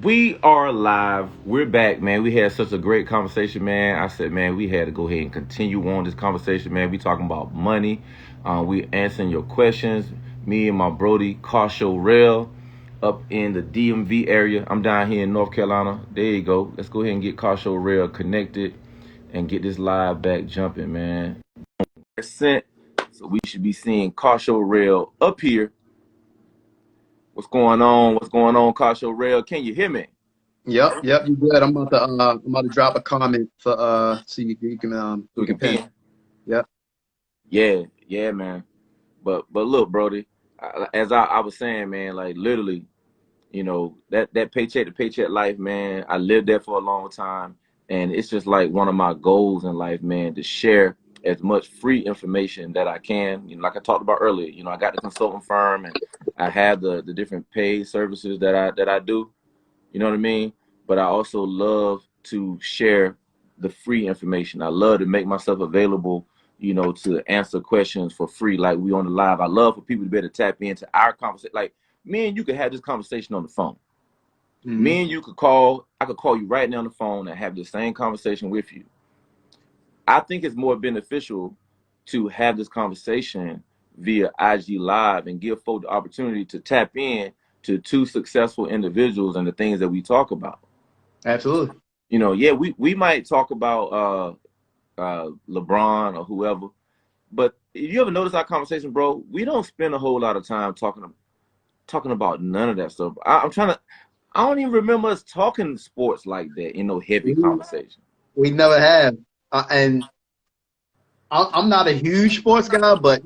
We are live. We're back, man. We had such a great conversation, man. I said, man, we had to go ahead and continue on this conversation, man. We talking about money. We answering your questions. Me and my Brody Carshow Rell up in the DMV area. I'm down here in North Carolina. There you go. Let's go ahead and get Carshow Rell connected and get this live back jumping, man. Sent. So we should be seeing Carshow Rell up here. What's going on? What's going on, Carshow Rell? Can you hear me? Yep, you good. I'm about to drop a comment for so you can So we can pin. pin. Yep. Yeah, man. But look, Brody, as I was saying, man, like literally, that paycheck to paycheck life, man. I lived there for a long time, and it's just like one of my goals in life, man, to share as much free information that I can. Like I talked about earlier, I got the consulting firm, and I have the different paid services that I do. You know what I mean? But I also love to share the free information. I love to make myself available, to answer questions for free, like we on the live. I love for people to be able to tap into our conversation. Like me and you could have this conversation on the phone. Mm-hmm. Me and you could call. I could call you right now on the phone and have the same conversation with you. I think it's more beneficial to have this conversation via IG Live and give folks the opportunity to tap in to two successful individuals and the things that we talk about. Absolutely. Yeah, we might talk about LeBron or whoever, but you ever notice our conversation, bro? We don't spend a whole lot of time talking about none of that stuff. I'm trying to. I don't even remember us talking sports like that in no heavy We conversation. we never have, and I'm not a huge sports guy, but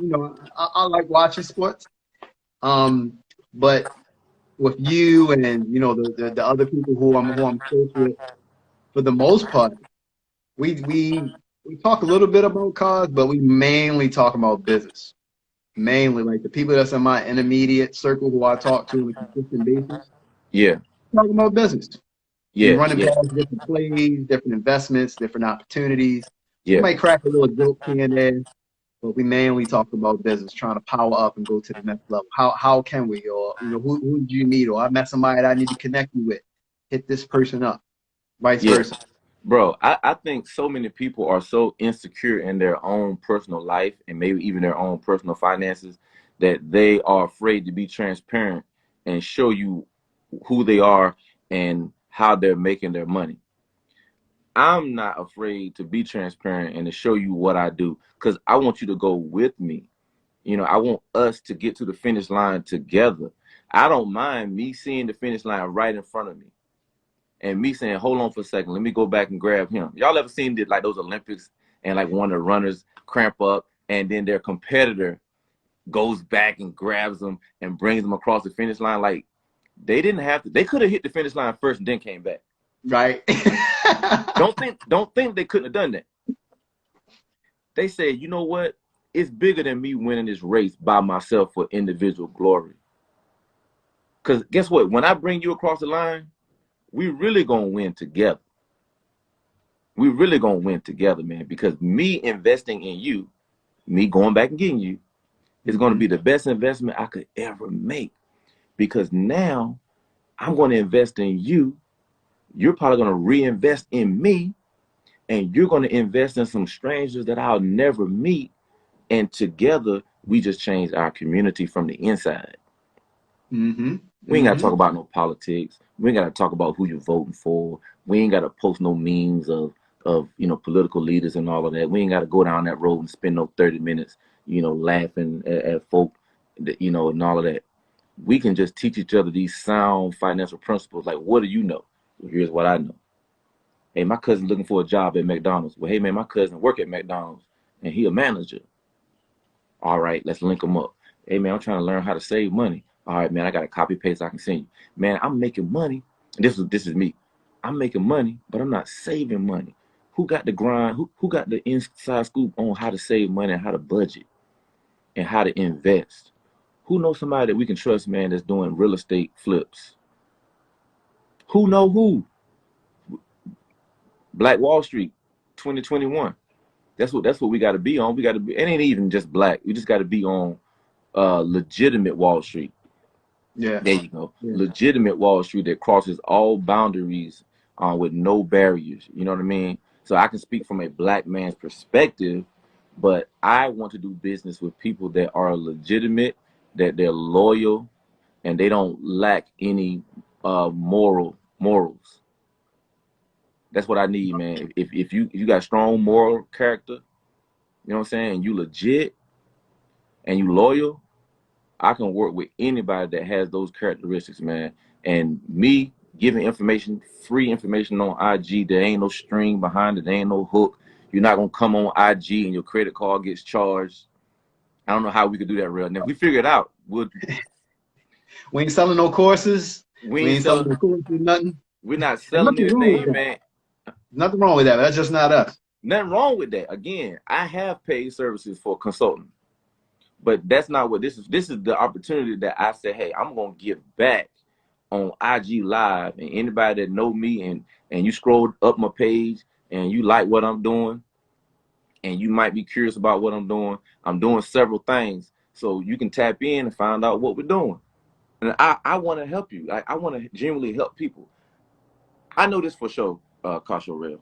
I like watching sports. But with you and the other people who I'm close with, for the most part, we talk a little bit about cars, but we mainly talk about business. Mainly, like the people that's in my intermediate circle who I talk to on a consistent basis, Yeah, talking about business. We yeah, running yeah, past different plays, different investments, different opportunities. We yeah. might crack a little joke here and there, but we mainly talk about business, trying to power up and go to the next level. How can we, or who do you need, or I met somebody that I need to connect you with. Hit this person up, vice Yeah. versa. Bro, I think so many people are so insecure in their own personal life and maybe even their own personal finances that they are afraid to be transparent and show you who they are and how they're making their money. I'm not afraid to be transparent and to show you what I do because I want you to go with me. I want us to get to the finish line together. I don't mind me seeing the finish line right in front of me and me saying, hold on for a second, let me go back and grab him. Y'all ever seen it like those Olympics and like one of the runners cramp up and then their competitor goes back and grabs them and brings them across the finish line? Like they didn't have to, they could have hit the finish line first and then came back. Right. Don't think they couldn't have done that. They said, you know what? It's bigger than me winning this race by myself for individual glory. Because guess what? When I bring you across the line, we really gonna win together. We really gonna win together, man. Because me investing in you, me going back and getting you, is gonna Hmm. be the best investment I could ever make. Because now I'm gonna invest in you. You're probably gonna reinvest in me, and you're gonna invest in some strangers that I'll never meet. And together, we just change our community from the inside. Hmm. We ain't got to Hmm. talk about no politics. We ain't got to talk about who you're voting for. We ain't got to post no memes of political leaders and all of that. We ain't got to go down that road and spend no 30 minutes laughing at folk and all of that. We can just teach each other these sound financial principles. Like, what do you know? Well, here's what I know. Hey, my cousin looking for a job at McDonald's. Well, hey man, my cousin work at McDonald's and he a manager. All right, let's link them up. Hey man, I'm trying to learn how to save money. All right, man, I got a copy paste I can send you. Man, I'm making money. This is me. I'm making money, but I'm not saving money. Who got the grind? Who got the inside scoop on how to save money and how to budget and how to invest? Who knows somebody that we can trust, man, that's doing real estate flips? Who know who? Black Wall Street, 2021. That's what we got to be on. We got to be. It ain't even just black. We just got to be on legitimate Wall Street. Yeah. There you go. Yeah. Legitimate Wall Street that crosses all boundaries with no barriers. You know what I mean? So I can speak from a black man's perspective, but I want to do business with people that are legitimate, that they're loyal, and they don't lack any morals. That's what I need, man. If you got strong moral character, you know what I'm saying, and you legit and you loyal, I can work with anybody that has those characteristics, man. And me giving information, free information on IG, there ain't no string behind it, there ain't no hook. You're not gonna come on IG and your credit card gets charged. I don't know how we could do that real. Now if we figure it out, We ain't selling no courses. we We ain't ain't selling selling. no courses, nothing. We're not And selling nothing wrong with anything, that. man. Nothing wrong with that. That's just not us. Nothing wrong with that. Again, I have paid services for consulting, but that's not what this is. This is the opportunity that I say, hey, I'm gonna give back on IG Live, and anybody that know me and you scroll up my page and you like what I'm doing, and you might be curious about what I'm doing several things, so you can tap in and find out what we're doing. And I want to help you. I want to genuinely help people. I know this for sure, Carshow Rell.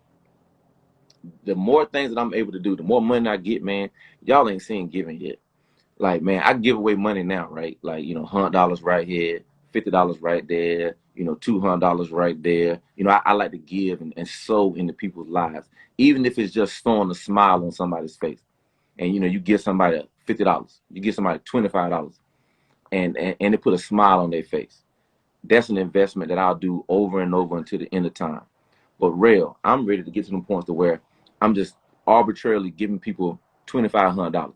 The more things that I'm able to do, the more money I get, man. Y'all ain't seen giving yet. Like, man, I give away money now, right? Like, $100 right here, $50 right there, $200 right there. I like to give and sow into people's lives, even if it's just throwing a smile on somebody's face. And you give somebody $50, you give somebody $25, and they put a smile on their face. That's an investment that I'll do over and over until the end of time. But real, I'm ready to get to the point to where I'm just arbitrarily giving people $2,500.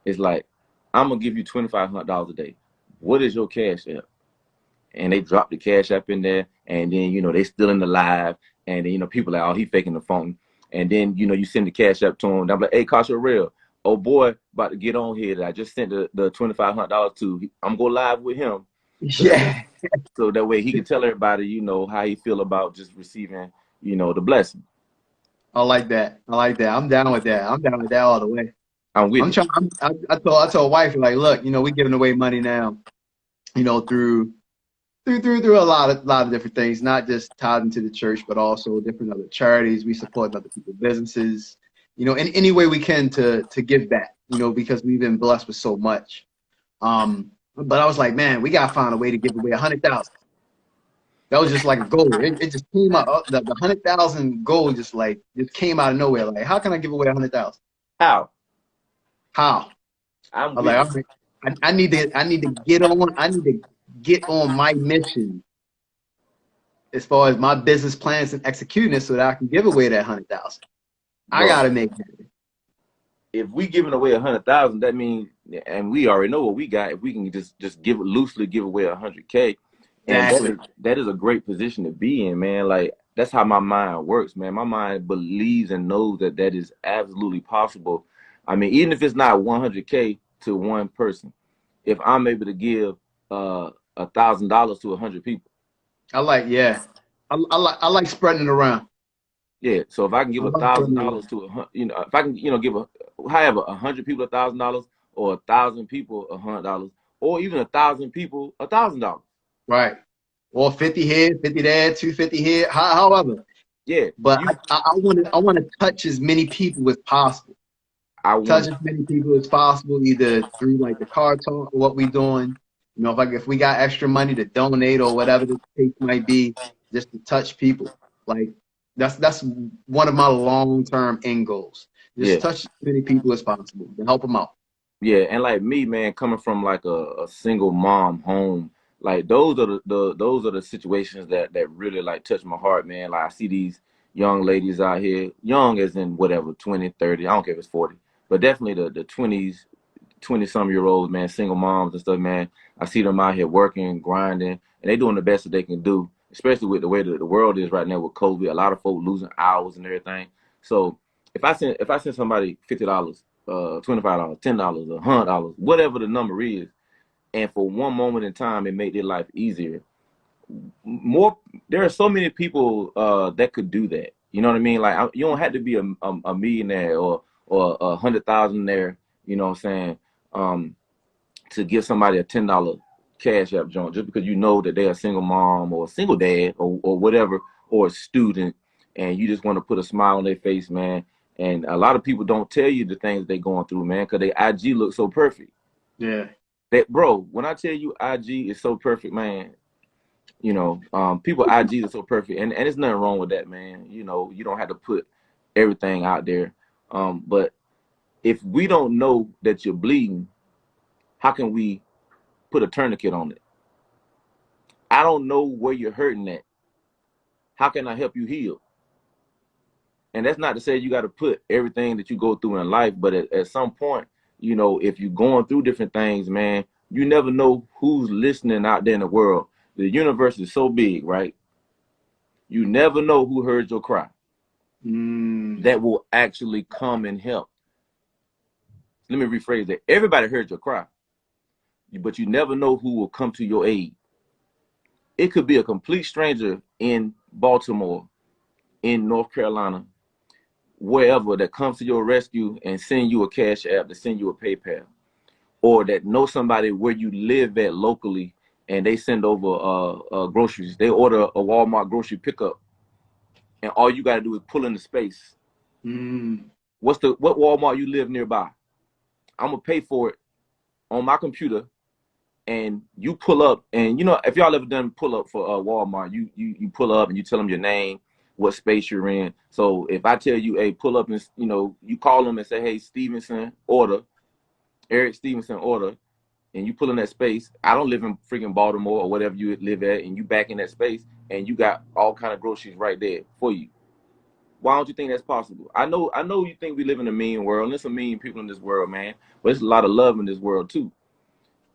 It's like, I'm gonna give you $2,500 a day. What is your cash app? And they drop the cash app in there, and then they still in the live, and then people like, oh, he faking the phone. And then you send the cash app to him. And I'm like, hey, Carshow Rell, oh boy, about to get on here. That I just sent the $2,500 to. I'm going live with him, so that way, Yeah. he can tell everybody how he feel about just receiving the blessing. I like that. I like that. I'm down with that. I'm down with that all the way. I'm with I'm it. trying. I told wife, like, look, we giving away money now, through a lot of different things, not just tied into the church, but also different other charities. We support other people's businesses, in any way we can to give back, because we've been blessed with so much. But I was like, man, we gotta find a way to give away 100,000. That was just like a goal. It just came out. The 100,000 goal just came out of nowhere. Like, how can I give away 100,000? How? How? I'm I was with like, it. all right, I need to get on my mission as far as my business plans and executing it so that I can give away that 100,000. I Bro, gotta make that. if we giving away 100,000, that means, and we already know what we got. If we can just loosely give away 100K, and Exactly. that is a great position to be in, man. Like, that's how my mind works, man. My mind believes and knows that is absolutely possible. I mean, even if it's not 100K to one person, if I'm able to give $1,000 to 100 people, Yeah. I like spreading it around. yeah. So if I can give I a like thousand spreading it dollars around. to if I can, give however 100 people $1,000, or 1,000 people $100, or even 1,000 people $1,000. Right. Or 50 here, 50 there, 250 here, however. Yeah, But I want to touch as many people as possible. I Touch want as many people as possible, either through like the car talk or what we doing. If we got extra money to donate or whatever the case might be, just to touch people. Like that's one of my long-term end goals. Just yeah, touch as many people as possible to help them out. yeah, and like me, man, coming from like a single mom home, like those are the situations that really like touch my heart, man. Like, I see these young ladies out here, young as in whatever, 20, 30, I don't care if it's 40, but definitely the 20-some-year-olds, man, single moms and stuff, man. I see them out here working, grinding, and they doing the best that they can do, especially with the way that the world is right now with COVID. A lot of folks losing hours and everything. So if I send somebody $50, $25, $10, $100, whatever the number is, and for one moment in time it made their life easier. More, there are so many people that could do that. You know what I mean? Like, you don't have to be a millionaire or 100,000 there. You know what I'm saying? To give somebody a $10 Cash App joint just because you know that they're a single mom or a single dad or whatever, or a student, and you just want to put a smile on their face, man. And a lot of people don't tell you the things they're going through, man, because their IG looks so perfect. Yeah. That, bro, when I tell you IG is so perfect, man, you know, people IG is so perfect, and there's nothing wrong with that, man. You know, you don't have to put everything out there. But if we don't know that you're bleeding, how can we put a tourniquet on it? I don't know where you're hurting at. How can I help you heal? And that's not to say you got to put everything that you go through in life, but at some point, you know, if you're going through different things, man, you never know who's listening out there in the world. The universe is so big, right? You never know who heard your cry that will actually come and help. Let me rephrase that. Everybody heard your cry, but you never know who will come to your aid. It could be a complete stranger in Baltimore, in North Carolina, wherever, that comes to your rescue and send you a Cash App, to send you a PayPal, or that know somebody where you live at locally and they send over groceries. They order a Walmart grocery pickup, and all you got to do is pull in the space. What Walmart you live nearby? I'm gonna pay for it on my computer, and you pull up. And you know, if y'all ever done pull up for Walmart, you pull up and you tell them your name, what space you're in. So if I tell you, hey, pull up, and you know, you call them and say, hey, Stevenson, order, Eric Stevenson, order, and you pull in that space. I don't live in freaking Baltimore or whatever you live at, and you back in that space, and you got all kind of groceries right there for you. Why don't you think that's possible? I know you think we live in a mean world, and there's some mean people in this world, man. But there's a lot of love in this world too.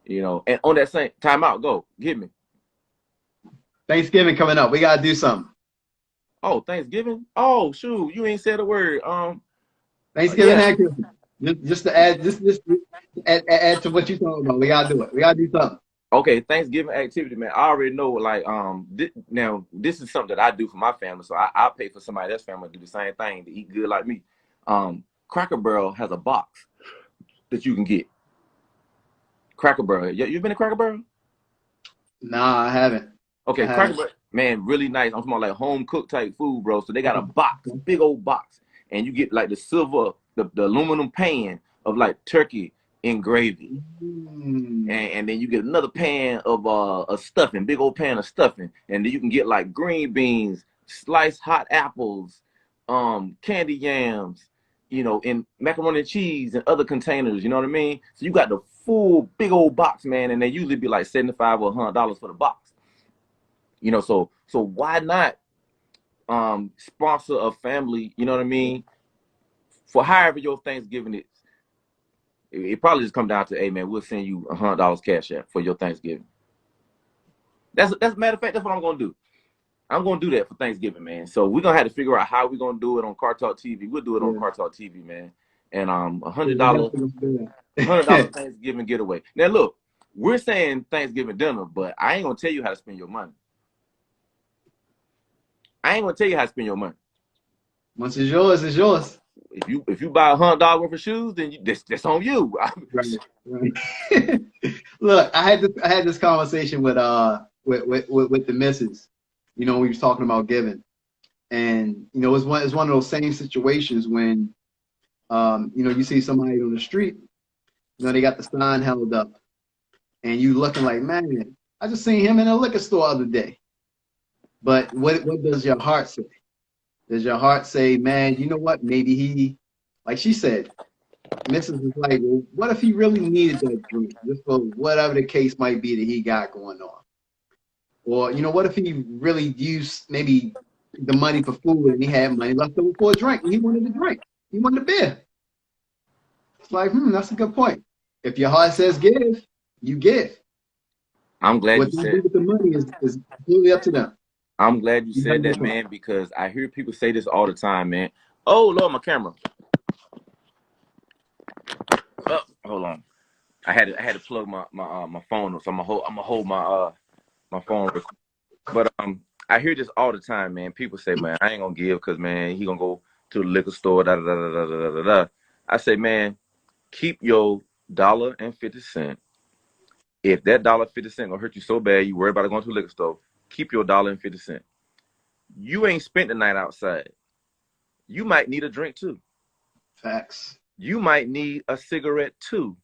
You know, and on that same time out, go, give me. Thanksgiving coming up. We gotta do something. Oh, Thanksgiving? Oh, shoot, you ain't said a word. Thanksgiving Yeah. activity. Just to add, just add to what you're talking about. We gotta do it. We gotta do something. Okay, Thanksgiving activity, man. I already know, like, now this is something that I do for my family, so I pay for somebody else's family to do the same thing, to eat good like me. Cracker Barrel has a box that you can get. Cracker Barrel. You been to Cracker Barrel? Nah, I haven't. Okay, Cracker Barrel, man, really nice. I'm talking about like home cooked type food, bro. So they got a box, big old box, and you get like the silver, the aluminum pan of like turkey and gravy. And then you get another pan of a stuffing, big old pan of stuffing, and then you can get like green beans, sliced hot apples, candy yams, you know, and macaroni and cheese and other containers. You know what I mean? So you got the full big old box, man, and they usually be like $75 or $100 for the box. You know, so why not sponsor a family? You know what I mean? For however your Thanksgiving is. It probably just come down to, hey man, we'll send you $100 Cash App for your Thanksgiving. That's matter of fact, that's what I'm gonna do. I'm gonna do that for Thanksgiving, man. So we're gonna have to figure out how we're gonna do it on Car Talk TV. We'll do it on Car Talk TV, man. And $100 Thanksgiving getaway. Now look, we're saying Thanksgiving dinner, but I ain't gonna tell you how to spend your money. I ain't gonna tell you how to spend your money. Once it's yours, it's yours. If you buy $100 worth of shoes, then that's on you. Right. Look, I had this conversation with the missus. You know, we was talking about giving, and you know, it's one of those same situations when, you know, you see somebody on the street, you know, they got the sign held up, and you looking like, man, I just seen him in a liquor store the other day. But what does your heart say? Does your heart say, man, you know what? Maybe he, like she said, Mrs. was like, well, what if he really needed that drink, just for whatever the case might be that he got going on? Or, you know, what if he really used maybe the money for food and he had money left over for a drink and he wanted a drink? He wanted a beer. It's like, that's a good point. If your heart says give, you give. I'm glad What you they said do with the money is completely up to them. I'm glad you said that, man, because I hear people say this all the time, man. Oh, Lord, my camera. Oh, hold on. I had to plug my phone, so I'm gonna hold my phone. But I hear this all the time, man. People say, man, I ain't gonna give because, man, he gonna go to the liquor store. Da da da da da da da. I say, man, keep your $1.50. If that $1.50 gonna hurt you so bad, you worry about it going to a liquor store, keep your $1.50. You ain't spent the night outside. You might need a drink too. Facts. You might need a cigarette too.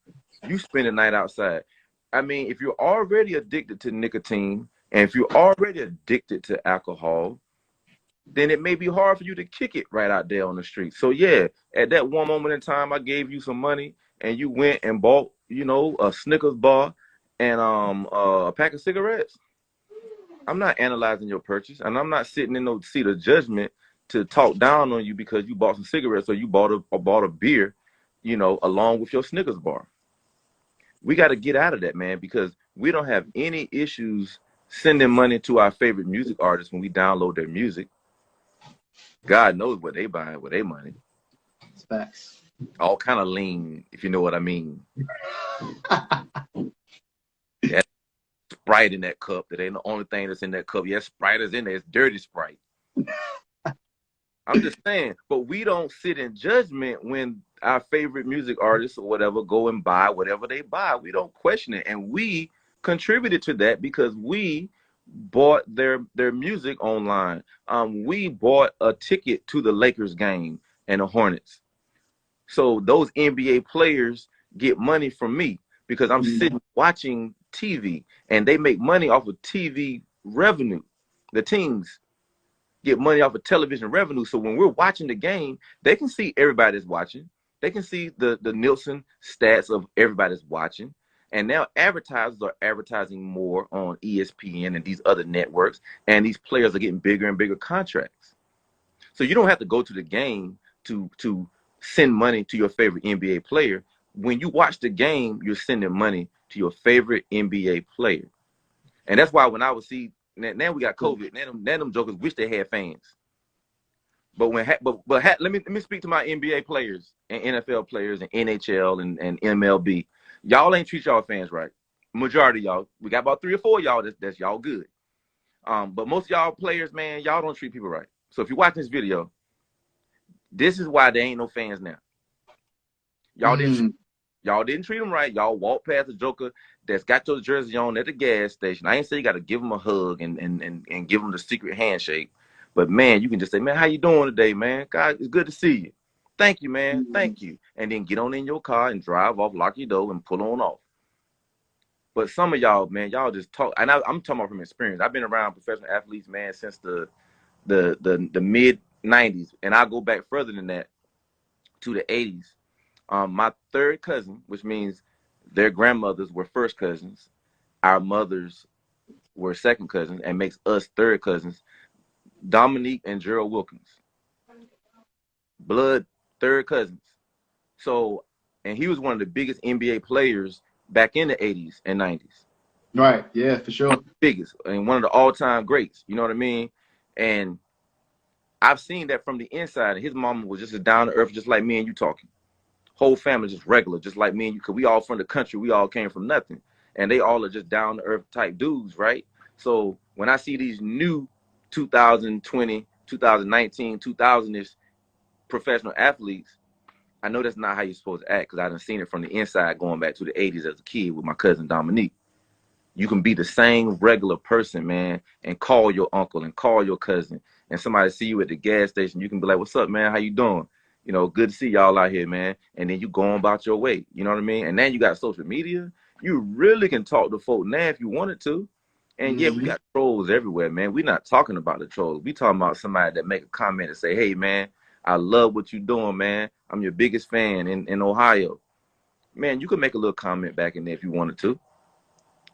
You spend the night outside. I mean, if you're already addicted to nicotine and if you're already addicted to alcohol, then it may be hard for you to kick it right out there on the street. So yeah, at that one moment in time, I gave you some money and you went and bought, a Snickers bar and a pack of cigarettes. I'm not analyzing your purchase, and I'm not sitting in no seat of judgment to talk down on you because you bought some cigarettes or you bought a beer, along with your Snickers bar. We got to get out of that, man, because we don't have any issues sending money to our favorite music artists when we download their music. God knows what they buying with their money. Facts. All kind of lean, if you know what I mean. That Sprite in that cup. That ain't the only thing that's in that cup. Yes, Sprite is in there. It's dirty Sprite. I'm just saying, but we don't sit in judgment when our favorite music artists or whatever go and buy whatever they buy. We don't question it. And we contributed to that because we bought their music online. We bought a ticket to the Lakers game and the Hornets. So those NBA players get money from me because I'm sitting watching TV, and they make money off of TV revenue. The teams get money off of television revenue. So when we're watching the game, they can see everybody that's watching. They can see the Nielsen stats of everybody that's watching. And now advertisers are advertising more on ESPN and these other networks, and these players are getting bigger and bigger contracts. So you don't have to go to the game to send money to your favorite NBA player. When you watch the game, you're sending money to your favorite NBA player. And that's why when I would see, now we got COVID, now them jokers wish they had fans. But let me speak to my NBA players and NFL players and NHL and MLB. Y'all ain't treat y'all fans right. Majority of y'all, we got about 3 or 4 of y'all that's y'all good. But most of y'all players, man, y'all don't treat people right. So if you watch this video, this is why there ain't no fans now. Y'all didn't treat them right. Y'all walk past a joker that's got your jersey on at the gas station. I ain't say you got to give them a hug and give them the secret handshake. But, man, you can just say, man, how you doing today, man? God, it's good to see you. Thank you, man. Thank you. And then get on in your car and drive off, lock your door, and pull on off. But some of y'all, man, y'all just talk. And I'm talking about from experience. I've been around professional athletes, man, since the mid-'90s. And I'll go back further than that to the 80s. My third cousin, which means their grandmothers were first cousins, our mothers were second cousins, and makes us third cousins, Dominique and Gerald Wilkins. Blood third cousins. So, and he was one of the biggest NBA players back in the 80s and 90s. Right, yeah, for sure. One of the biggest, and one of the all-time greats, you know what I mean? And I've seen that from the inside. His mama was just as down to earth, just like me and you talking. Whole family just regular, just like me and you, because we all from the country. We all came from nothing. And they all are just down to earth type dudes, right? So when I see these new 2020, 2019, 2000-ish professional athletes, I know that's not how you're supposed to act because I done seen it from the inside going back to the 80s as a kid with my cousin Dominique. You can be the same regular person, man, and call your uncle and call your cousin, and somebody see you at the gas station. You can be like, what's up, man? How you doing? Good to see y'all out here, man. And then you go on about your way. You know what I mean? And then you got social media. You really can talk to folk now if you wanted to. And yeah, we got trolls everywhere, man. We're not talking about the trolls. We talking about somebody that make a comment and say, hey, man, I love what you're doing, man. I'm your biggest fan in Ohio. Man, you could make a little comment back in there if you wanted to.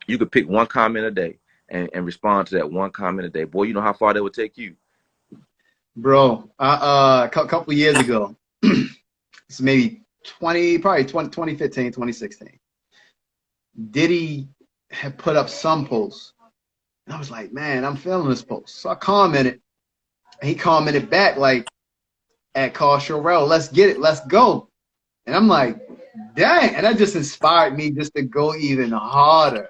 You could pick one comment a day and respond to that one comment a day. Boy, you know how far that would take you. Bro, a couple years ago, it's maybe 2015, 2016, Diddy had put up some posts. And I was like, man, I'm feeling this post. So I commented. And he commented back like, at Carshow Rell, let's get it, let's go. And I'm like, dang. And that just inspired me just to go even harder.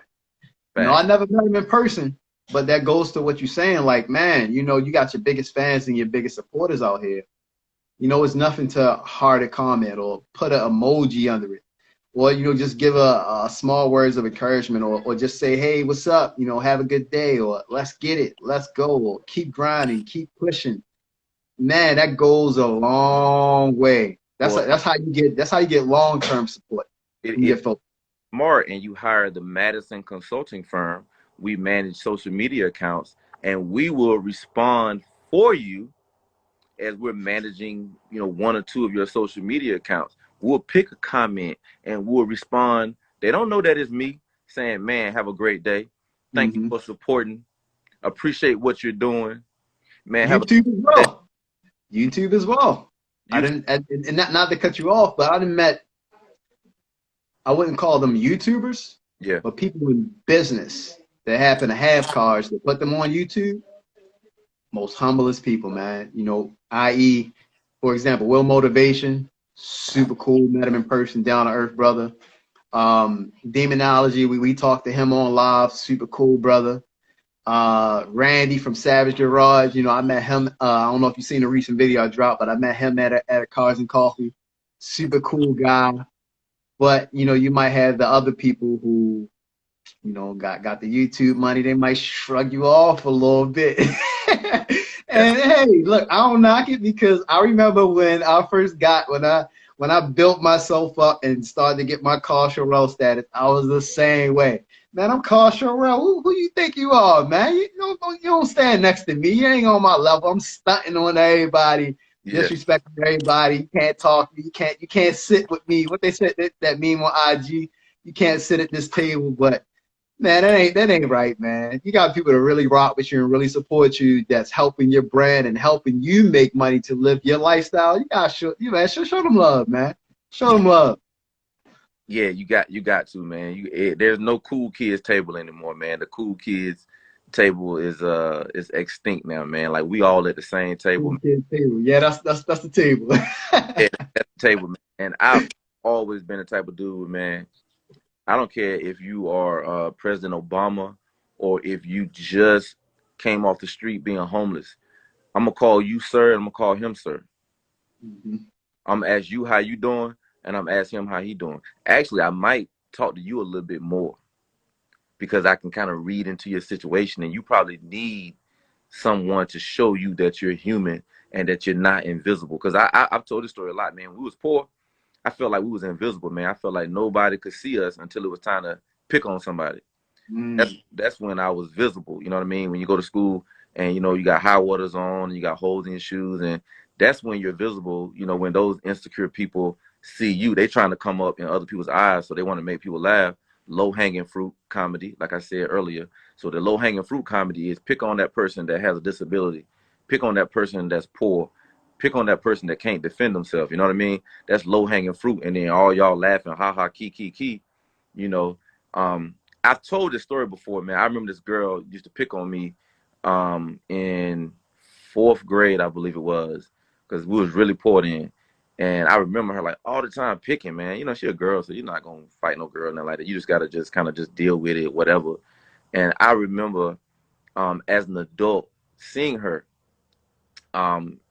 I never met him in person, but that goes to what you're saying. Like, man, you got your biggest fans and your biggest supporters out here. It's nothing to hard a comment or put an emoji under it. or just give a small words of encouragement, or just say, hey, what's up, have a good day, or let's get it, let's go, or keep grinding, keep pushing, man, that goes a long way. that's Well, that's how you get long-term support from it your folks. smart, and you hire the Madison consulting firm. We manage social media accounts, and we will respond for you as we're managing, one or two of your social media accounts. We'll pick a comment and we'll respond. They don't know that it's me saying, man, have a great day. Thank you Hmm. for supporting. Appreciate what you're doing. Man, have a YouTube as day. well. YouTube as well. I You didn't, and not to cut you off, but I didn't met, I wouldn't call them YouTubers, yeah. but people in business that happen to have cars that put them on YouTube. Most humblest people, man. I.e., for example, Will Motivation, super cool. Met him in person, down to earth brother. Demonology, we talked to him on live, super cool brother. Randy from Savage Garage, I met him. I don't know if you've seen the recent video I dropped, but I met him at a Cars and Coffee. Super cool guy. But you might have the other people who got the YouTube money. They might shrug you off a little bit. Yeah. And hey, look, I don't knock it, because I remember when I first got when I built myself up and started to get my Carshow Rell status, I was the same way. Man, I'm Carshow Rell. Who you think you are, man? You don't stand next to me. You ain't on my level. I'm stunting on everybody, Yeah. disrespecting everybody. You can't talk to me. You can't sit with me. What they said, that meme on IG. You can't sit at this table, but man, that ain't right, man. You got people that really rock with you and really support you, that's helping your brand and helping you make money to live your lifestyle. You gotta show them love, man. Show them love. Yeah, you got to, man. There's no cool kids table anymore, man. The cool kids table is extinct now, man. Like we all at the same table, man. Table. Yeah, that's the table. Yeah, that's the table, man. And I've always been the type of dude, man. I don't care if you are President Obama or if you just came off the street being homeless. I'm gonna call you sir, and I'm gonna call him sir. Mhm. I'm gonna ask you how you doing, and I'm gonna ask him how he doing. Actually, I might talk to you a little bit more because I can kind of read into your situation, and you probably need someone to show you that you're human and that you're not invisible. Because I've told this story a lot, man. When we was poor, I felt like we was invisible, man. I felt like nobody could see us until it was time to pick on somebody. that's Mm. that's when I was visible. You know what I mean? When you go to school and you got high waters on, and you got holes in your shoes, and that's when you're visible. When those insecure people see you, they trying to come up in other people's eyes, so they want to make people laugh. Low hanging fruit comedy, like I said earlier. So the low hanging fruit comedy is pick on that person that has a disability, pick on that person that's poor, pick on that person that can't defend themselves. You know what I mean? That's low hanging fruit, and then all y'all laughing, ha ha, key. You know, um, I've told this story before, man. I remember this girl used to pick on me in fourth grade, I believe it was, because we was really poor then. And I remember her like all the time picking, man. She a girl, so you're not gonna fight no girl, nothing like that. You just gotta just kind of just deal with it, whatever. And I remember as an adult seeing her.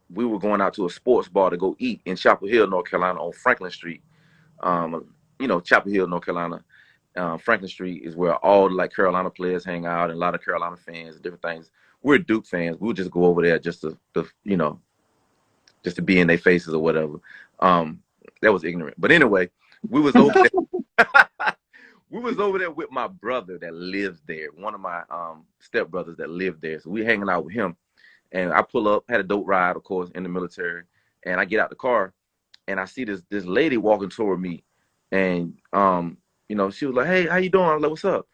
We were going out to a sports bar to go eat in Chapel Hill, North Carolina, on Franklin Street. Chapel Hill, North Carolina. Franklin Street is where all like Carolina players hang out, and a lot of Carolina fans and different things. We're Duke fans. We'll just go over there just to be in their faces or whatever. That was ignorant. But anyway, we was over there. We was over there with my brother that lives there, one of my stepbrothers that lived there. So we hanging out with him. And I pull up, had a dope ride, of course, in the military. And I get out the car and I see this lady walking toward me. And she was like, "Hey, how you doing?" I was like, "What's up?"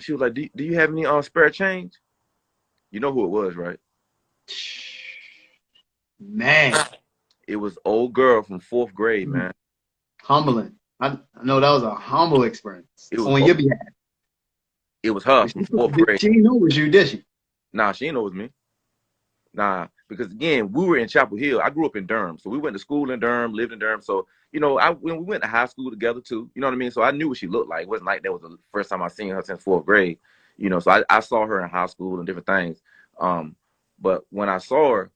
She was like, "Do you have any spare change?" You know who it was, right? Man, It was old girl from fourth grade, man. humbling. I know that was a humble experience It was on your behalf. it was her But from fourth grade. she didn't know it was you, did she? Nah, she didn't know it was me. Nah, because again, we were in Chapel Hill. I grew up in Durham, so we went to school in Durham, lived in Durham. So when we went to high school together too, you know what I mean. So I knew what she looked like. It wasn't like that was the first time I seen her since fourth grade. So I saw her in high school and different things. Um, but when I saw her,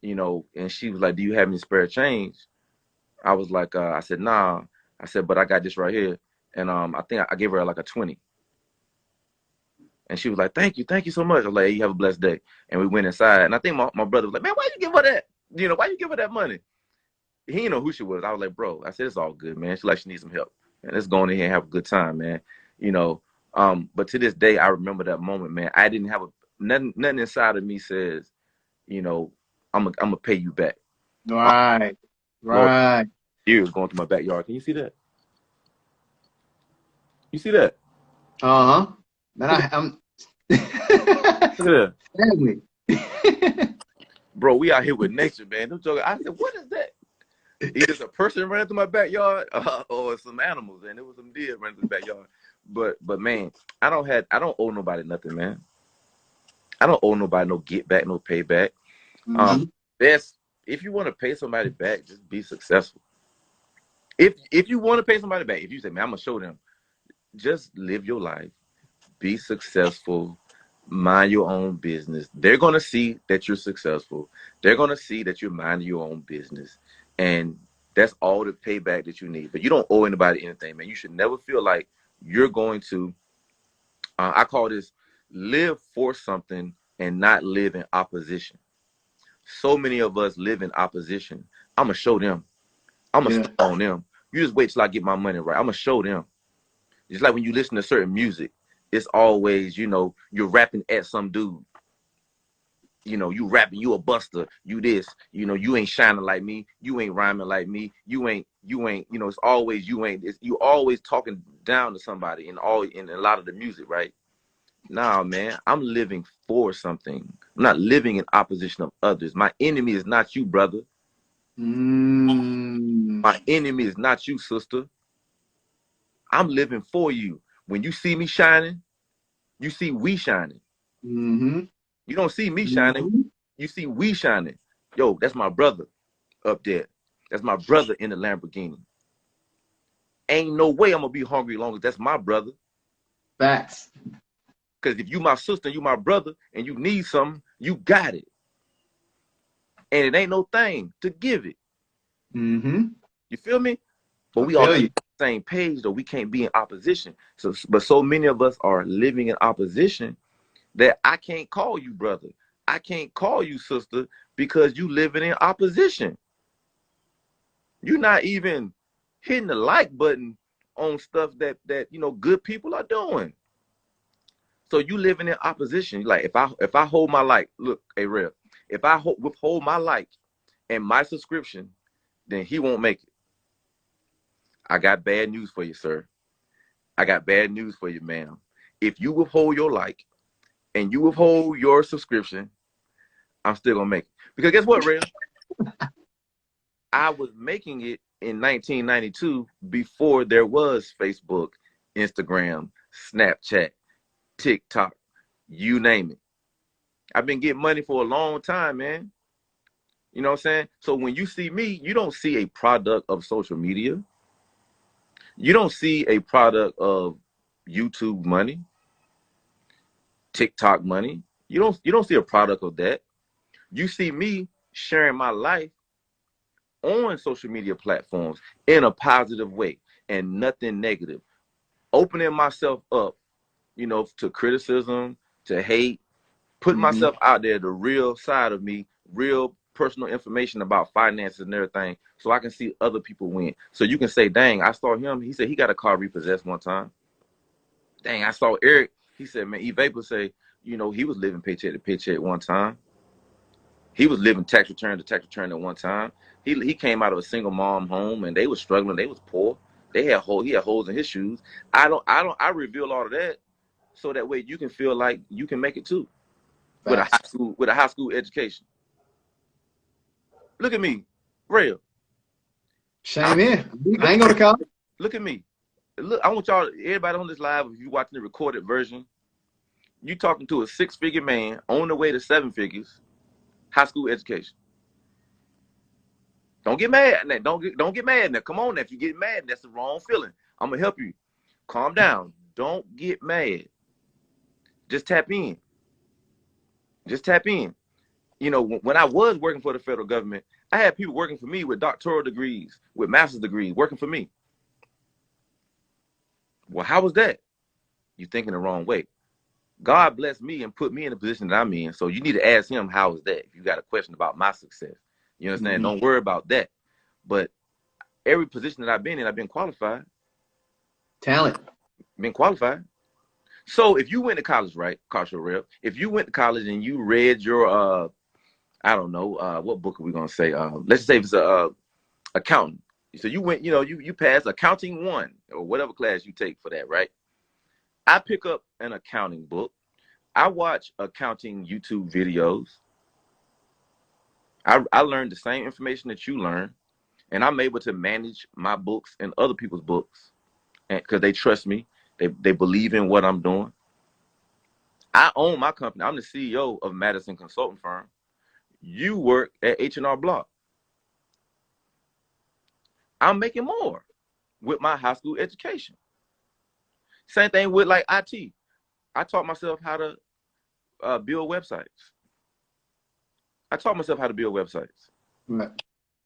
and she was like, "Do you have any spare change?" I was like, I said, "Nah." I said, but I got this right here. And I think I gave her like a 20. And she was like, thank you so much. I was like, hey, you have a blessed day. And we went inside. And I think my brother was like, man, why you give her that? Why you give her that money? He didn't know who she was. I was like, bro, I said, it's all good, man. She like, she needs some help. And let's go in here and have a good time, man. But to this day, I remember that moment, man. I didn't have nothing inside of me says, I'm gonna pay you back. Right. Lord, Right. years going through my backyard. Can you see that? You see that? Uh-huh. Man, I'm Look at that. family. Bro, we out here with nature, man. Don't joke. I said, what is that? Either a person running through my backyard or some animals, and it was some deer running through the backyard. But man, I don't owe nobody nothing, man. I don't owe nobody no get back, no payback. Mm-hmm. Best if you want to pay somebody back, just be successful. If you want to pay somebody back, if you say, man, I'm gonna show them, just live your life, be successful, mind your own business. They're gonna see that you're successful. They're gonna see that you're minding your own business, and that's all the payback that you need. But you don't owe anybody anything, man. You should never feel like you're going to. I call this live for something and not live in opposition. So many of us live in opposition. I'm gonna show them. I'm gonna step on them. You just wait till I get my money right. I'm gonna show them. Just like when you listen to certain music, it's always, you're rapping at some dude. You rapping, you a buster, you this, you ain't shining like me, you ain't rhyming like me, you ain't, it's always you ain't, you always talking down to somebody in a lot of the music, right? Nah, man, I'm living for something. I'm not living in opposition of others. My enemy is not you, brother. My enemy is not you, sister. I'm living for you. When you see me shining, you see we shining. Mm-hmm. You don't see me shining. You see we shining. Yo, that's my brother up there. That's my brother in the Lamborghini. Ain't no way I'm going to be hungry long as that's my brother. Facts. Because if you my sister, you my brother, and you need something, you got it. And it ain't no thing to give it. Mm-hmm. You feel me? But we I all feel on you. the same page, though. We can't be in opposition. But so many of us are living in opposition that I can't call you brother. I can't call you sister because you living in opposition. You're not even hitting the like button on stuff that good people are doing. So you living in opposition. Like if I hold my like, look, hey Rell, if I withhold my like and my subscription, then he won't make it. I got bad news for you, sir. I got bad news for you, ma'am. If you withhold your like and you withhold your subscription, I'm still gonna make it. Because guess what, Rell? I was making it in 1992 before there was Facebook, Instagram, Snapchat, TikTok, you name it. I've been getting money for a long time, man. You know what I'm saying? So when you see me, you don't see a product of social media. You don't see a product of YouTube money, TikTok money. You don't see a product of that. You see me sharing my life on social media platforms in a positive way and nothing negative. Opening myself up, to criticism, to hate, putting myself out there, the real side of me, real personal information about finances and everything, so I can see other people win. So you can say, dang, I saw him. He said he got a car repossessed one time. Dang, I saw Eric. He said, man, Evapors say, he was living paycheck to paycheck one time. He was living tax return to tax return at one time. He came out of a single mom home and they was struggling. They was poor. He had holes in his shoes. I reveal all of that so that way you can feel like you can make it too. Facts. With a high school education. Look at me, Rell. Same here. I ain't go to college. Look at me. Look, I want y'all, everybody on this live, if you watching the recorded version, you talking to a 6-figure man on the way to 7 figures, high school education. Don't get mad. Don't get mad now. Come on now. If you get mad, that's the wrong feeling. I'm gonna help you. Calm down. Don't get mad. Just tap in. Just tap in. When I was working for the federal government, I had people working for me with doctoral degrees, with master's degrees, working for me. Well, how was that? You thinking the wrong way. God blessed me and put me in the position that I'm in. So you need to ask him, how is that? If you got a question about my success, you understand? Mm-hmm. Don't worry about that. But every position that I've been in, I've been qualified. Talent. Been qualified. So if you went to college, right, Carshow Rell, if you went to college and you read your, I don't know, what book are we gonna say? Let's say it's a accounting. So you went, you passed accounting 1 or whatever class you take for that, right? I pick up an accounting book. I watch accounting YouTube videos. I learned the same information that you learn, and I'm able to manage my books and other people's books, and because they trust me, they believe in what I'm doing. I own my company. I'm the CEO of Madison Consulting Firm. You work at H&R Block. I'm making more with my high school education. Same thing with like IT. I taught myself how to build websites. I taught myself how to build websites. Right.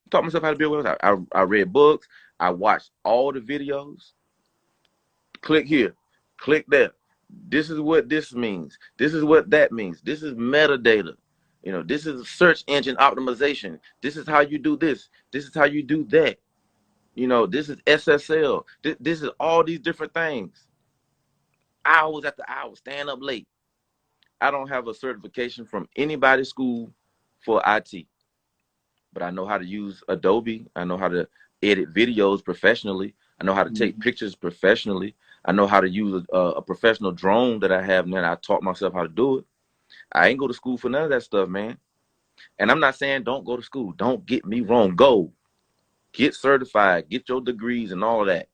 Taught myself how to build websites. I read books. I watched all the videos. Click here. Click there. This is what this means. This is what that means. This is metadata. This is search engine optimization. This is how you do this. This is how you do that. This is SSL. This is all these different things. Hours after hours, staying up late. I don't have a certification from anybody's school for IT, but I know how to use Adobe. I know how to edit videos professionally. I know how to take pictures professionally. I know how to use a professional drone that I have now. I taught myself how to do it. I ain't go to school for none of that stuff, man. And I'm not saying don't go to school. Don't get me wrong. Go. Get certified. Get your degrees and all of that.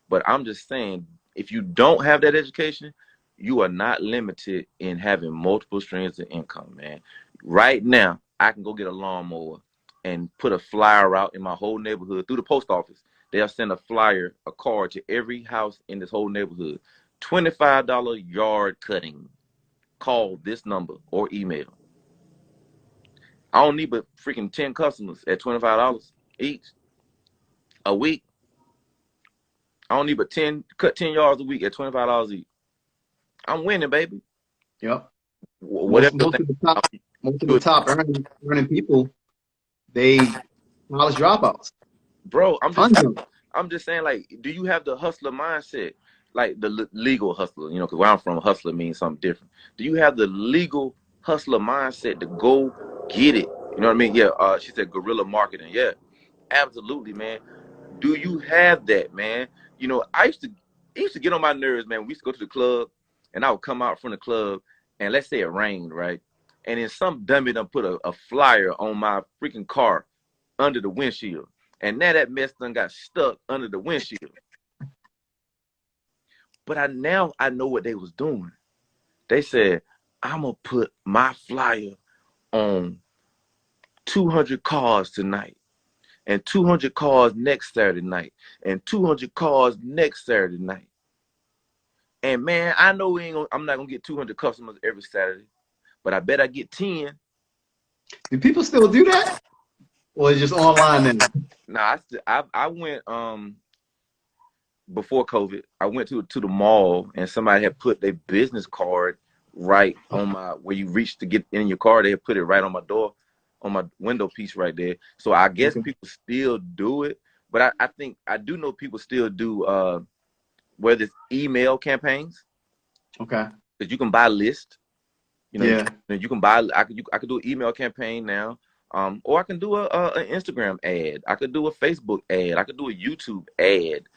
But I'm just saying, if you don't have that education, you are not limited in having multiple streams of income, man. Right now, I can go get a lawnmower and put a flyer out in my whole neighborhood through the post office. They'll send a flyer, a card to every house in this whole neighborhood. $25 yard cutting. Call this number or email. I don't need but freaking 10 customers at $25 each a week. I don't need but cut 10 yards a week at $25 each. I'm winning, baby. Yep. Whatever Most thing. of the top earning people, they college dropouts. Bro, Tons of them. I'm just saying, like, do you have the hustler mindset? Like the legal hustler, because where I'm from, hustler means something different. Do you have the legal hustler mindset to go get it? You know what I mean? Yeah, she said guerrilla marketing. Yeah, absolutely, man. Do you have that, man? I used to get on my nerves, man. We used to go to the club, and I would come out from the club, and let's say it rained, right? And then some dummy done put a flyer on my freaking car under the windshield, and now that mess done got stuck under the windshield. But I know what they was doing. They said, I'm gonna put my flyer on 200 cars tonight, and 200 cars next Saturday night, and 200 cars next Saturday night. And man, I know I'm not gonna get 200 customers every Saturday, but I bet I get 10. Do people still do that, or is it just online now? Now I went before COVID. I went to the mall, and somebody had put their business card right on my where you reach to get in your car. They had put it right on my door, on my window piece right there. So I guess Okay. people still do it, but I think I do know people still do whether it's email campaigns, Okay. because you can buy lists. Yeah. You can buy. I could do an email campaign now, or I can do an Instagram ad. I could do a Facebook ad. I could do a YouTube ad.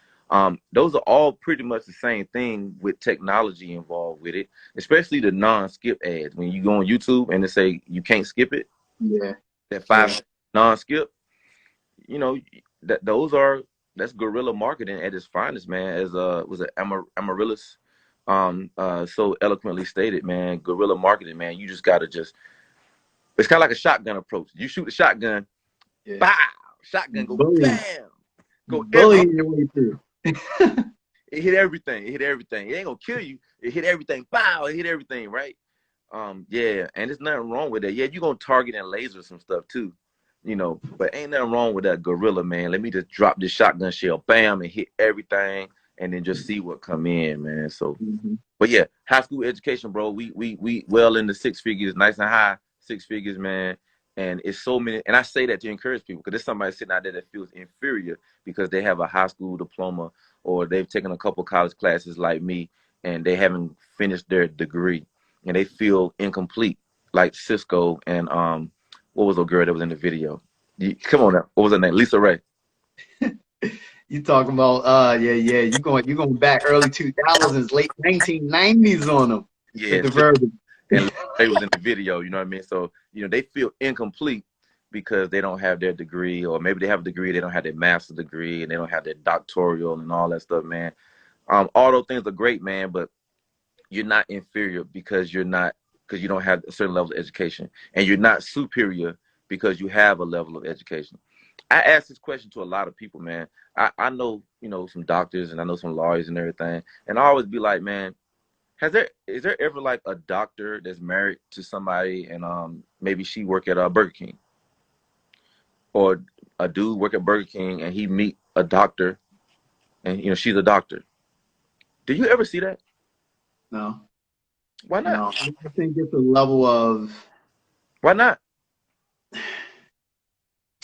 Those are all pretty much the same thing with technology involved with it, especially the non-skip ads. When you go on YouTube and they say you can't skip it, Yeah. that 5 Yeah. non-skip, you know, that's guerrilla marketing at its finest, man. As was it Amaryllis so eloquently stated, man. Guerrilla marketing, man. You just gotta it's kind of like a shotgun approach. You shoot a shotgun, Yeah. bow, shotgun go Bullying. bam, go every. Bullying your way through. It hit everything. It hit everything. It ain't gonna kill you. It hit everything. Bow. It hit everything. Right. Yeah. And there's nothing wrong with that. Yeah, you gonna target and laser some stuff too. But ain't nothing wrong with that guerrilla, man. Let me just drop this shotgun shell, bam, and hit everything. and then just see what come in, man. So, Mm-hmm. but yeah, high school education, bro. We well into six figures, nice and high six figures, man. And it's so many, and I say that to encourage people because there's somebody sitting out there that feels inferior because they have a high school diploma or they've taken a couple college classes like me and they haven't finished their degree and they feel incomplete, like Cisco and what was the girl that was in the video? Come on now, what was her name? Lisa Ray. You talking about yeah, you going back early 2000s, late 1990s on them with Yeah, the verbiage. and they was in the video, you know what I mean? So, they feel incomplete because they don't have their degree, or maybe they have a degree, they don't have their master's degree, and they don't have their doctoral and all that stuff, man. All those things are great, man, but you're not inferior because you don't have a certain level of education, and you're not superior because you have a level of education. I ask this question to a lot of people, man. I know, some doctors and I know some lawyers and everything, and I always be like, man, is there ever like a doctor that's married to somebody and maybe she work at Burger King, or a dude work at Burger King and he meet a doctor and she's a doctor? Did you ever see that? No, Why not? no. I think it's a level of Why not?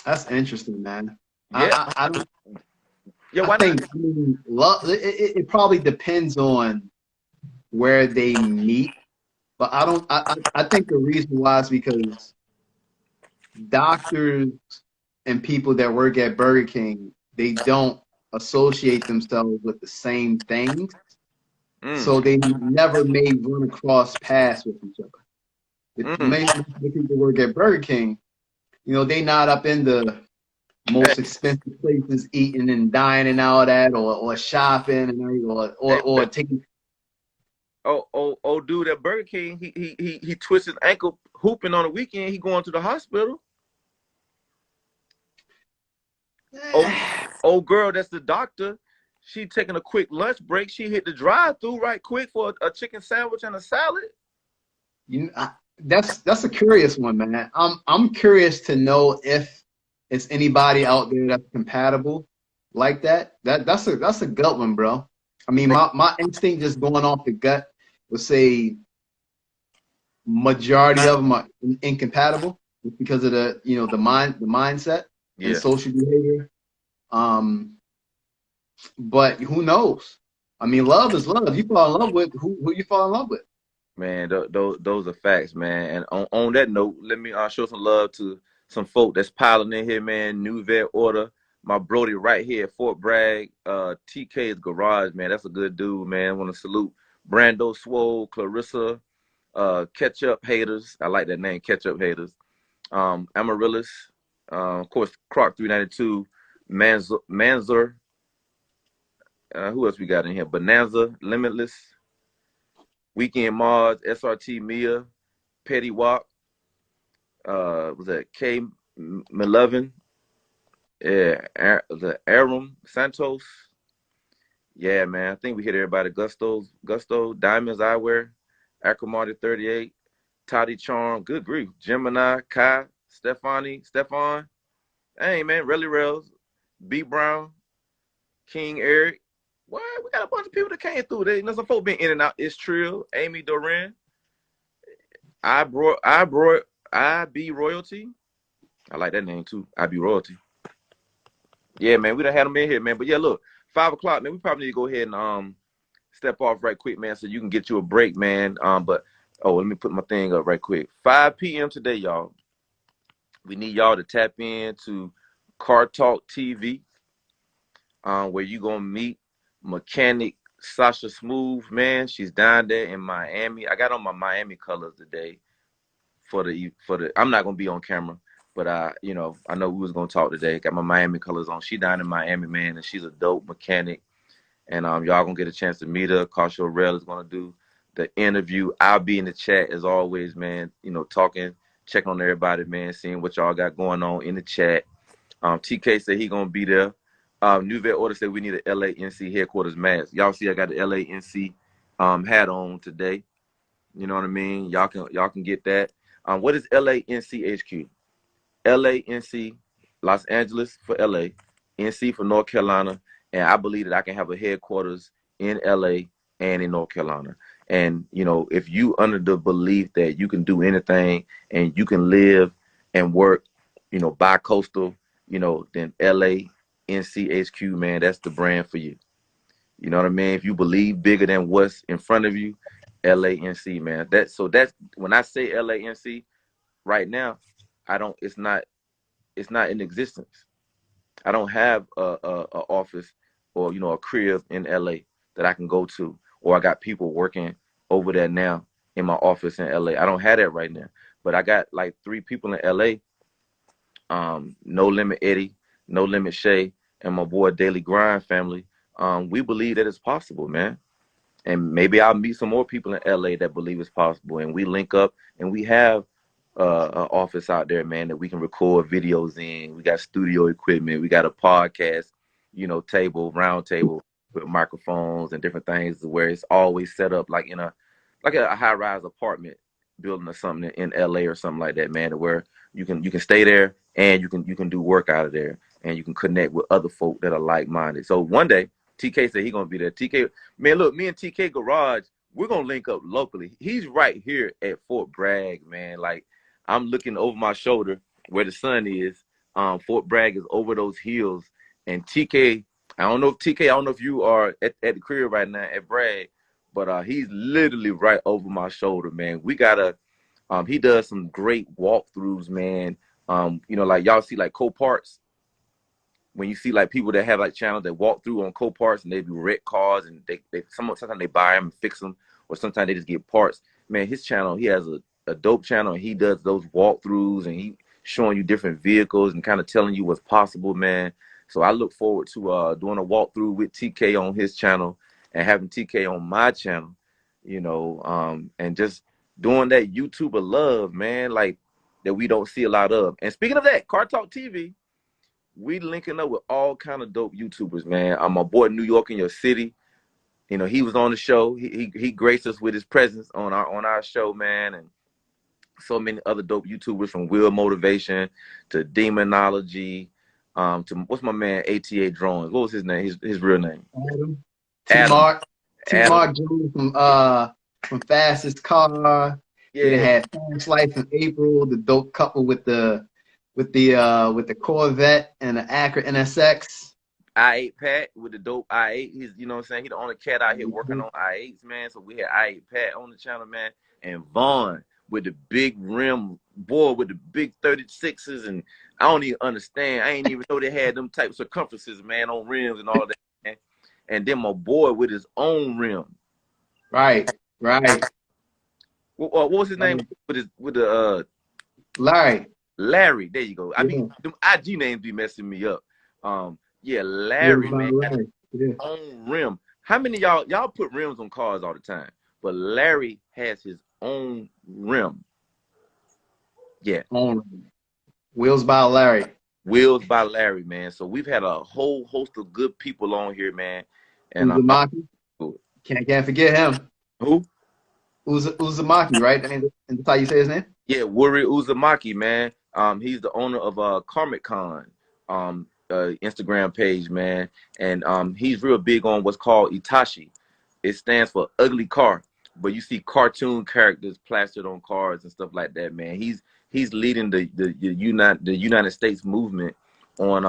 that's interesting, man. Yeah, I don't. yeah. I Why not? think love. It probably depends on where they meet, but I don't. I think the reason why is because doctors and people that work at Burger King, they don't associate themselves with the same things, Mm, so they never may run across paths with each other. The mm. main people work at Burger King, they not up in the Hey, most expensive places eating and dining and all that, or shopping and everything, hey, or taking. oh, dude at Burger King, he twists his ankle hooping on the weekend. He going to the hospital. Oh, old girl, that's the doctor. She taking a quick lunch break. She hit the drive-through right quick for a chicken sandwich and a salad. That's a curious one, man. I'm curious to know if it's anybody out there that's compatible like that. That's a gut one, bro. I mean, Bro, my instinct just going off the gut would say majority of them are incompatible because of the mindset and yeah, social behavior. Um, but who knows? I mean, love is love. You fall in love with who you fall in love with. man, those are facts, man. And on that note, let me show some love to some folk that's piling in here, man. New Vet Order, my Brody right here at Fort Bragg, TK's Garage, man. That's a good dude, man. I want to salute Brando Swole, Clarissa, Ketchup Haters. I like that name, Ketchup Haters. Amaryllis, of course, Croc 392, Manzur. Who else we got in here? Bonanza, Limitless, Weekend Mars, SRT Mia, Petty Wop, was that K Melevin, the Aram Santos. Yeah, man. I think we hit everybody. Gusto, Diamonds Eyewear, Acromarty 38, Toddy Charm, good grief. Gemini, Kai, Stefan. Hey man, Relly Rails, B Brown, King Eric. What? We got a bunch of people that came through. Some folks been in and out. It's Trill, Amy Doran, I be Royalty. I like that name too. I be Royalty. Yeah, man, we done had them in here, man. But yeah, look, 5 o'clock, man. We probably need to go ahead and step off right quick, man, so you can get you a break, man. But let me put my thing up right quick. 5 p.m. today, y'all. We need y'all to tap in to Car Talk TV, where you gonna meet mechanic Sasha Smooth, man. She's down there in Miami. I got on my Miami colors today for the. I'm not gonna be on camera, but I know we was gonna talk today. Got my Miami colors on. She down in Miami, man, and she's a dope mechanic. And y'all gonna get a chance to meet her. Carshow Rell is gonna do the interview. I'll be in the chat as always, man. Talking, checking on everybody, man, seeing what y'all got going on in the chat. TK said he gonna be there. New Vet Order said we need a LANC headquarters mask. Y'all see I got the LANC hat on today. You know what I mean? Y'all can get that. What is LANC HQ? LANC Los Angeles for LA, NC for North Carolina, and I believe that I can have a headquarters in LA and in North Carolina. And if you under the belief that you can do anything and you can live and work, bi-coastal, then LA NCHQ, man, that's the brand for you. You know what I mean? If you believe bigger than what's in front of you, LANC, man. That's when I say LANC right now, I don't. It's not in existence. I don't have a office or a crib in LA that I can go to, or I got people working over there now in my office in LA. I don't have that right now, but I got like 3 people in LA. No Limit Eddie, No Limit Shay, and my boy Daily Grind family. We believe that it's possible, man. And maybe I'll meet some more people in LA that believe it's possible, and we link up and we have an office out there, man, that we can record videos in. We got studio equipment. We got a podcast, round table with microphones and different things where it's always set up like in a high rise apartment building or something in LA or something like that, man, where you can stay there and you can do work out of there and you can connect with other folk that are like minded. So one day, TK said he gonna be there. TK, man, look, me and TK Garage, we're gonna link up locally. He's right here at Fort Bragg, man. Like I'm looking over my shoulder where the sun is. Fort Bragg is over those hills, and TK, I don't know if you are at the crib right now at Bragg, but he's literally right over my shoulder, man. We gotta. He does some great walkthroughs, man. Like y'all see like Coparts, when you see like people that have like channels that walk through on Coparts and they do wreck cars and sometimes they buy them and fix them, or sometimes they just get parts. Man, his channel, he has a dope channel, and he does those walkthroughs and he showing you different vehicles and kind of telling you what's possible, man. So I look forward to doing a walkthrough with TK on his channel and having TK on my channel, and just doing that YouTuber love, man, like that we don't see a lot of. And speaking of that, Car Talk TV, we linking up with all kind of dope YouTubers, man. My boy New York in Your City. He was on the show. He graced us with his presence on our show, man, and so many other dope YouTubers from Will Motivation to Demonology, to what's my man ATA Drones. What was his name? His real name? Adam. Adam. T Mark Jones from Fastest Car. Yeah. They had Fast Life in April, the dope couple with the Corvette and the Acura NSX. I8 Pat with the dope I8. He's, what I'm saying, he the only cat out here working on I8s, man. So we had I8 Pat on the channel, man, and Vaughn with the big rim boy with the big 36s, and I don't even understand. I ain't even know they had them type of circumferences, man, on rims and all that, man. And then my boy with his own rim. Right. What was his name? With the Larry. Larry. There you go. I mean, them IG names be messing me up. Yeah, Larry, man, Larry. Yeah. Own rim. How many y'all put rims on cars all the time? But Larry has his own rim. Yeah. Own rim. Wheels by Larry. Wheels by Larry, man. So we've had a whole host of good people on here, man. And Uzumaki. Can't forget him. Who? Uzumaki, right? And that's how you say his name? Yeah, Wuri Uzumaki, man. He's the owner of Karmic Con Instagram page, man. And he's real big on what's called Itachi. It stands for ugly car, but you see cartoon characters plastered on cars and stuff like that, man. He's leading the United States movement on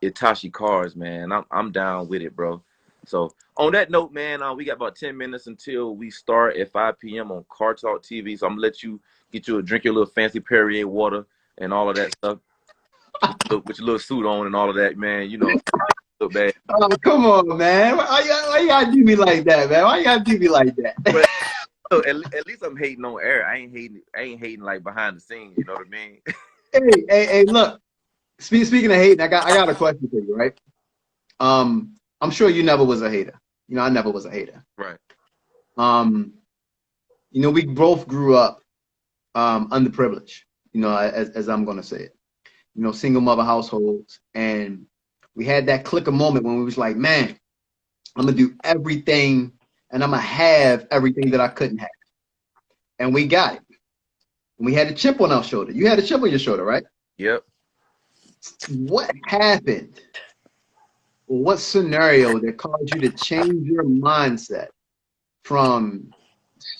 Itachi cars, man. I'm down with it, bro. So on that note, man, we got about 10 minutes until we start at 5 p.m. on Car Talk TV. So I'm gonna let you drink your little fancy Perrier water and all of that stuff with your little suit on and all of that, man. Look bad. Oh, come on, man. Why you gotta do me like that, man? Why you gotta do me like that? But, look, at least I'm hating on air. I ain't hating like behind the scenes. You know what I mean? Hey, look. Speaking of hating, I got a question for you, right? I'm sure you never was a hater. I never was a hater. Right. We both grew up underprivileged, as I'm gonna say it. Single mother households, and we had that clicker moment when we was like, man, I'm gonna do everything and I'm gonna have everything that I couldn't have. And we got it. And we had a chip on our shoulder. You had a chip on your shoulder, right? Yep. What happened or what scenario that caused you to change your mindset from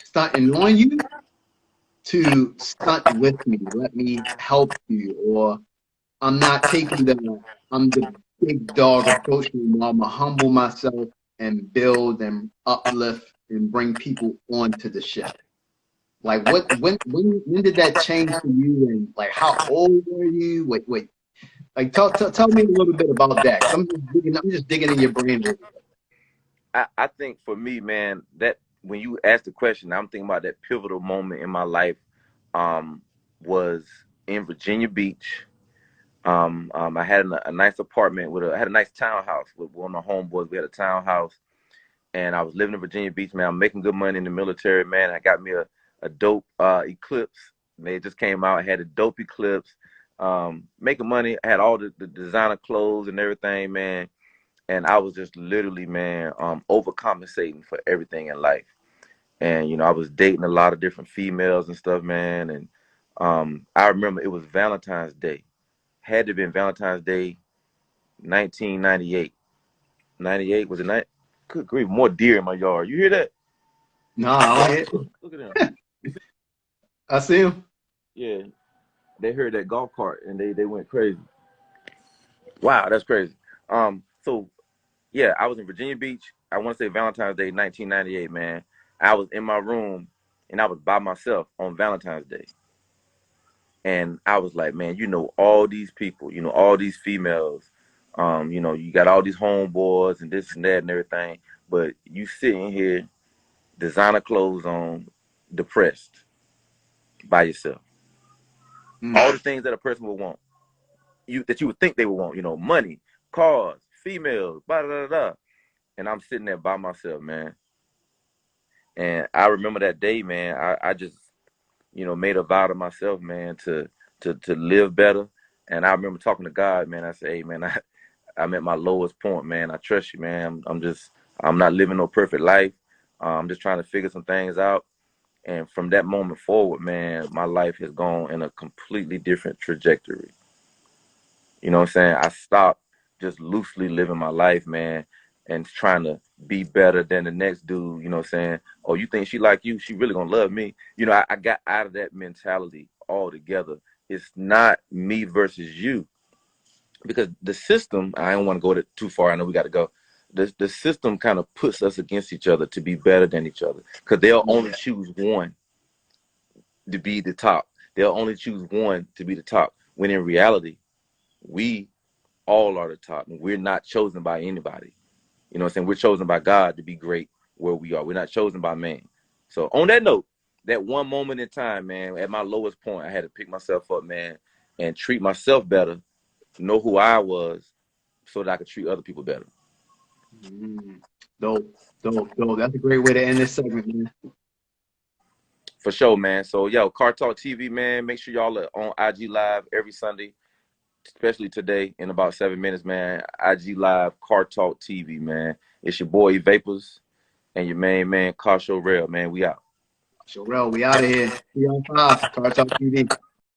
stunting on you to stunt with me, let me help you, or I'm not taking I'm the big dog approach anymore. I'm gonna humble myself and build and uplift and bring people onto the ship. Like when did that change for you, and like how old were you? Wait. Like tell me a little bit about that, because I'm just digging in your brain a little bit. I think for me, man, that when you ask the question, I'm thinking about that pivotal moment in my life. Um, was in Virginia Beach. I had a nice apartment I had a nice townhouse with one of my homeboys. We had a townhouse, and I was living in Virginia Beach, man. I'm making good money in the military, man. I got me a dope Eclipse. Man, it just came out. I had a dope Eclipse. Making money. I had all the designer clothes and everything, man. And I was just literally, man, overcompensating for everything in life. And I was dating a lot of different females and stuff, man. And I remember it was Valentine's Day. Had to have been Valentine's Day, 1998. 98 was it night? Good grief, more deer in my yard. You hear that? Nah, I hit. Look at them. You see? I see him. Yeah, they heard that golf cart and they went crazy. Wow, that's crazy. So yeah, I was in Virginia Beach. I want to say Valentine's Day, 1998, man. I was in my room and I was by myself on Valentine's Day. And I was like, man, all these people, all these females, you got all these homeboys and this and that and everything, but you sitting here, designer clothes on, depressed by yourself. Mm. All the things that a person would want, that you would think they would want, money, cars, females, blah, blah, blah, blah. And I'm sitting there by myself, man. And I remember that day, man, I just, made a vow to myself, man, to live better. And I remember talking to God, man. I said, hey, man, I'm at my lowest point, man. I trust you, man. I'm not living no perfect life. I'm just trying to figure some things out. And from that moment forward, man, my life has gone in a completely different trajectory. You know what I'm saying? I stopped just loosely living my life, man, and trying to be better than the next dude. You know what I'm saying? Oh, you think she like you? She really gonna love me? I got out of that mentality altogether. It's not me versus you, because the system. I don't want to go too far. I know we got to go. The system kind of puts us against each other to be better than each other, because they'll only choose one to be the top. They'll only choose one to be the top. When in reality, we all are the top, and we're not chosen by anybody. You know what I'm saying? We're chosen by God to be great where we are. We're not chosen by man. So on that note, that one moment in time, man, at my lowest point, I had to pick myself up, man, and treat myself better, know who I was, so that I could treat other people better. Mm. Dope. That's a great way to end this segment, man. For sure, man. So, yo, Car Talk TV, man, make sure y'all are on IG Live every Sunday, especially today in about 7 minutes, man. IG Live, Car Talk TV, man. It's your boy Evapors and your main man, Carshow Rell, man. We out. Sherelle, we out of here. 3 on 5, Car Talk TV.